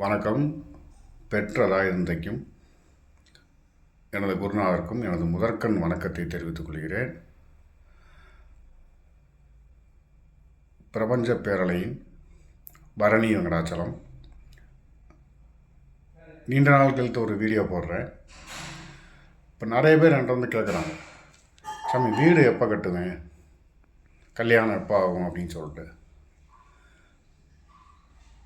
வணக்கம். பெற்றதாய் இருந்தைக்கும் எனது குருநாதருக்கும் எனது முதற்கண் வணக்கத்தை தெரிவித்துக் கொள்கிறேன். பிரபஞ்ச பேரலையின் பரணி வெங்கடாச்சலம். நீண்ட நாள் கழித்து ஒரு வீடியோ போடுறேன். இப்போ நிறைய பேர் என்கிட்ட வந்து கேட்குறாங்க, சாமி வீடு எப்போ கட்டுவேன், கல்யாணம் எப்போ ஆகும் அப்படின்னு சொல்லிட்டு.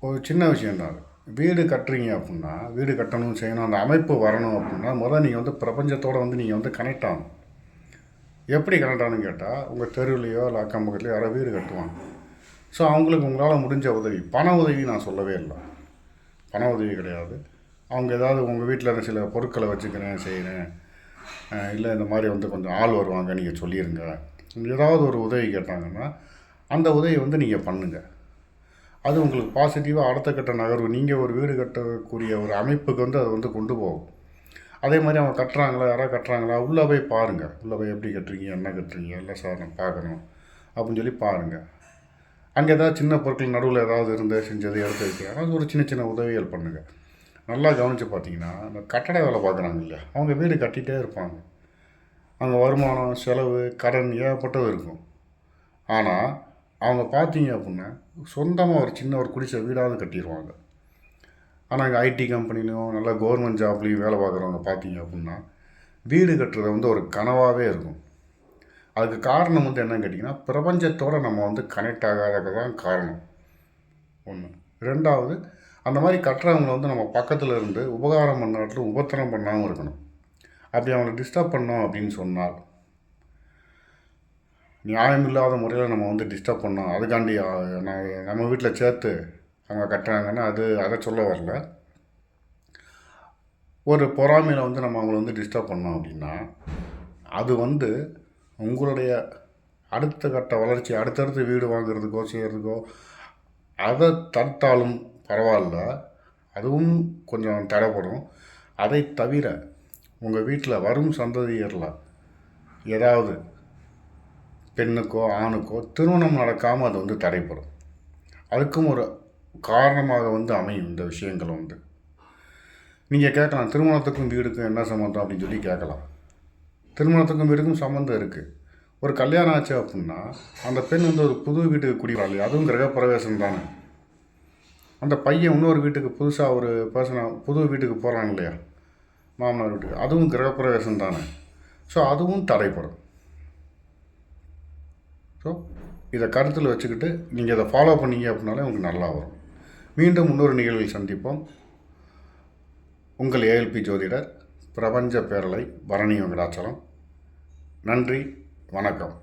ஒரு சின்ன விஷயந்தான். வீடு கட்டுறீங்க அப்படின்னா, வீடு கட்டணும் செய்யணும், அந்த அமைப்பு வரணும் அப்படின்னா முதல்ல நீங்கள் வந்து பிரபஞ்சத்தோடு வந்து நீங்கள் வந்து கனெக்ட் ஆகணும். எப்படி கனெக்ட் ஆகணும்னு கேட்டால், உங்கள் தெருவுலையோ இல்லை அக்கம் பக்கத்துலையோ யாரோ வீடு கட்டுவாங்க. ஸோ அவங்களுக்கு உங்களால் முடிஞ்ச உதவி, பண உதவி நான் சொல்லவே இல்லை, பண உதவி கிடையாது. அவங்க ஏதாவது உங்கள் வீட்டில் சில பொருட்களை வச்சுக்கிறேன் செய்கிறேன், இல்லை இந்த மாதிரி வந்து கொஞ்சம் ஆள் வருவாங்க நீங்கள் சொல்லிடுங்க, ஏதாவது ஒரு உதவி கேட்டாங்கன்னா அந்த உதவி வந்து நீங்கள் பண்ணுங்கள். அது உங்களுக்கு பாசிட்டிவாக அடுத்த கட்ட நகர்வு, நீங்கள் ஒரு வீடு கட்டக்கூடிய ஒரு அமைப்புக்கு வந்து அது வந்து கொண்டு போகும். அதே மாதிரி அவங்க கட்டுறாங்களா, யாராவது கட்டுறாங்களா, உள்ளே போய் பாருங்கள். உள்ளே போய் எப்படி கட்டுறீங்க, என்ன கட்டுறீங்க, இல்லை சார் நான் பார்க்கணும் அப்படின்னு சொல்லி பாருங்கள். அங்கே ஏதாவது சின்ன பொருட்கள் நடுவில் ஏதாவது இருந்து செஞ்சது எடுத்து வைக்கிறாங்க, அது ஒரு சின்ன சின்ன உதவிகள் பண்ணுங்கள். நல்லா கவனித்து பார்த்தீங்கன்னா, அந்த கட்டட வேலை பார்க்குறாங்க இல்லையா, அவங்க வீடு கட்டிகிட்டே இருப்பாங்க. அங்கே வருமானம், செலவு, கடன் ஏகப்பட்டது இருக்கும். ஆனால் அவங்க பார்த்தீங்க அப்படின்னா சொந்தமாக ஒரு சின்ன ஒரு குடிசை வீடாவது கட்டிடுவாங்க. ஆனால் இங்கே ஐடி கம்பெனிலையும் நல்லா கவர்மெண்ட் ஜாப்லேயும் வேலை பார்க்குறவங்க பார்த்தீங்க அப்படின்னா வீடு கட்டுறது வந்து ஒரு கனவாகவே இருக்கும். அதுக்கு காரணம் வந்து என்னன்னு கேட்டிங்கன்னா, பிரபஞ்சத்தோடு நம்ம வந்து கனெக்ட் ஆகாதது தான் காரணம் ஒன்று. ரெண்டாவது, அந்த மாதிரி கட்டுறவங்களை வந்து நம்ம பக்கத்தில் இருந்து உபகாரம் பண்ண இடத்துல உபத்திரம் பண்ணாமல் இருக்கணும். அப்படி அவங்களை டிஸ்டர்ப் பண்ணோம் அப்படின்னு சொன்னால், நியாயமில்லாத முறையில் நம்ம வந்து டிஸ்டர்ப் பண்ணோம், அதுக்காண்டி நம்ம வீட்டில் சேர்த்து அவங்க கட்டுறாங்கன்னா அதை சொல்ல வரல. ஒரு பொறாமையில் வந்து நம்ம அவங்கள வந்து டிஸ்டர்ப் பண்ணோம் அப்படின்னா அது வந்து உங்களுடைய அடுத்த கட்ட வளர்ச்சி, அடுத்தடுத்து வீடு வாங்குறதுக்கோ செய்கிறதுக்கோ அதை தடுத்தாலும் பரவாயில்ல, அதுவும் கொஞ்சம் தடைப்படும். அதை தவிர உங்கள் வீட்டில் வரும் சந்ததியரில் ஏதாவது பெண்ணுக்கோ ஆணுக்கோ திருமணம் நடக்காமல் அது வந்து தடைப்படும். அதுக்கும் ஒரு காரணமாக வந்து அமையும் இந்த விஷயங்கள் வந்து. நீங்கள் கேட்கலாம், திருமணத்துக்கும் வீடுக்கும் என்ன சம்மந்தம் அப்படின்னு சொல்லி கேட்கலாம். திருமணத்துக்கும் வீடுக்கும் சம்மந்தம் இருக்குது. ஒரு கல்யாணம் ஆச்சு அப்படின்னா அந்த பெண் வந்து ஒரு புது வீட்டுக்கு குடிவராளி, அதுவும் கிரகப்பிரவேசம் தானே. அந்த பையன் இன்னொரு வீட்டுக்கு புதுசாக ஒரு பர்சனாக புது வீட்டுக்கு போகிறான் இல்லையா, மாமனார் வீட்டுக்கு, அதுவும் கிரகப்பிரவேசம் தானே. ஸோ அதுவும் தடைப்படும். ஸோ இதை கருத்தில் வச்சுக்கிட்டு நீங்கள் இதை ஃபாலோ பண்ணீங்க அப்படின்னாலே உங்களுக்கு நல்லா வரும். மீண்டும் இன்னொரு நிகழ்வில் சந்திப்போம். உங்கள் ஏஎல்பி ஜோதிடர், பிரபஞ்ச பேரலை, பரணி வெங்கடாச்சலம். நன்றி, வணக்கம்.